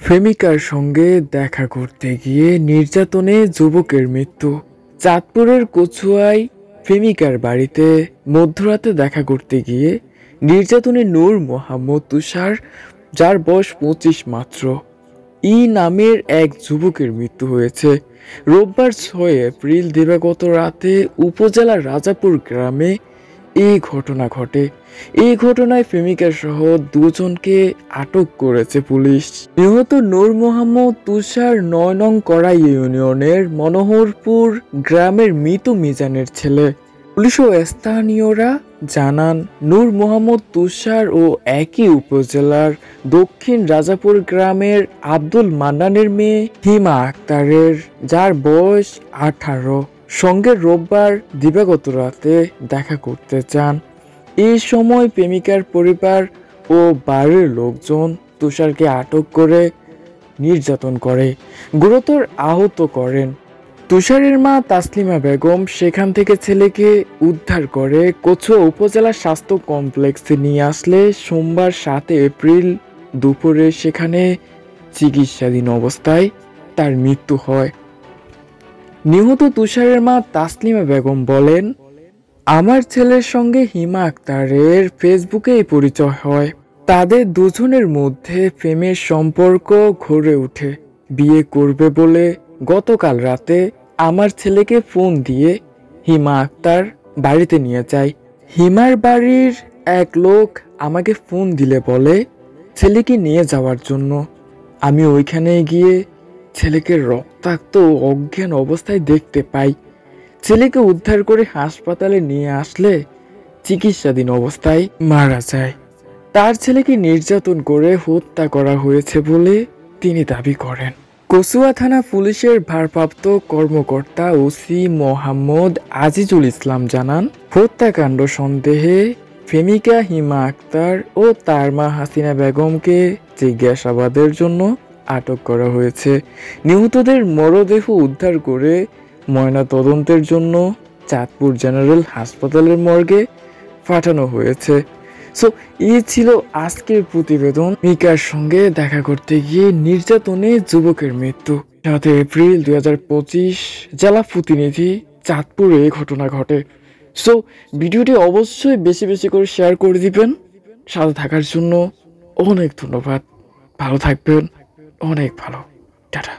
প্রেমিকার সঙ্গে দেখা করতে গিয়ে নির্যাতনে যুবকের মৃত্যু। চাঁদপুরের কচুয়ায় প্রেমিকার বাড়িতে মধ্যরাতে দেখা করতে গিয়ে নির্যাতনে নূর মোহাম্মদ তুষার, যার বয়স 25 মাত্র, নামের এক যুবকের মৃত্যু হয়েছে। রোববার 6 এপ্রিল দিবাগত রাতে উপজেলার রাজাপুর গ্রামে এই ঘটনা ঘটে। এই ঘটনায় প্রেমিকা সহ দুজনকে আটক করেছে পুলিশ। নিহত নূর মোহাম্মদ তুষার 9 নং কড়াই ইউনিয়নের মনোহরপুর গ্রামের মৃত মিজানের ছেলে। পুলিশ ও স্থানীয়রা জানান, নূর মোহাম্মদ তুষার ও একই উপজেলার দক্ষিণ রাজাপুর গ্রামের আব্দুল মান্নানের মেয়ে হিমা আক্তারের, যার বয়স 18, সঙ্গে রোববার দিবাগত রাতে দেখা করতে চান। এই সময় প্রেমিকার পরিবার ও বাড়ির লোকজন তুষারকে আটক করে নির্যাতন করে, গুরুতর আহত করেন। তুষারের মা তাসলিমা বেগম সেখান থেকে ছেলেকে উদ্ধার করে কচুয়া উপজেলা স্বাস্থ্য কমপ্লেক্সে নিয়ে আসলে সোমবার 7 এপ্রিল দুপুরে সেখানে চিকিৎসাধীন অবস্থায় তার মৃত্যু হয়। নিহত তুষারের মা তাসলিমা বেগম বলেন, আমার ছেলের সঙ্গে হিমা আক্তারের ফেসবুকে পরিচয় হয়। তাদের দুজনের মধ্যে প্রেমের সম্পর্ক গড়ে ওঠে। বিয়ে করবে বলে গতকাল রাতে আমার ছেলেকে ফোন দিয়ে হিমা আক্তার বাড়িতে নিয়ে যায়। হিমার বাড়ির এক লোক আমাকে ফোন দিলে বলে ছেলেকে নিয়ে যাওয়ার জন্য। আমি ওইখানে গিয়ে ছেলেকে রক্তাক্ত ও অজ্ঞান অবস্থায় দেখতে পাই। ছেলেকে উদ্ধার করে হাসপাতালে নিয়ে আসলে চিকিৎসাধীন অবস্থায় মারা যায়। তার ছেলেকে নির্যাতন করে হত্যা করা হয়েছে বলে তিনি দাবি করেন। কচুয়া থানা পুলিশের ভারপ্রাপ্ত কর্মকর্তা ওসি মোহাম্মদ আজিজুল ইসলাম জানান, হত্যাকাণ্ড সন্দেহে প্রেমিকা হিমা আক্তার ও তার মা হাসিনা বেগমকে জিজ্ঞাসাবাদের জন্য আটক করা হয়েছে। নিহতদের মরদেহ উদ্ধার করে ময়না তদন্তের জন্য চাঁদপুর জেনারেল হাসপাতালের মর্গে পাঠানো হয়েছে। সো এই ছিল আজকের প্রতিবেদন। প্রেমিকার সঙ্গে দেখা করতে গিয়ে নির্যাতনে যুবকের মৃত্যু। 7 এপ্রিল 2025 জেলা প্রতিনিধি, চাঁদপুরে এই ঘটনা ঘটে। সো ভিডিওটি অবশ্যই বেশি বেশি করে শেয়ার করে দিবেন। সাথে থাকার জন্য অনেক ধন্যবাদ। ভালো থাকবেন, অনেক ভালো। টাটা।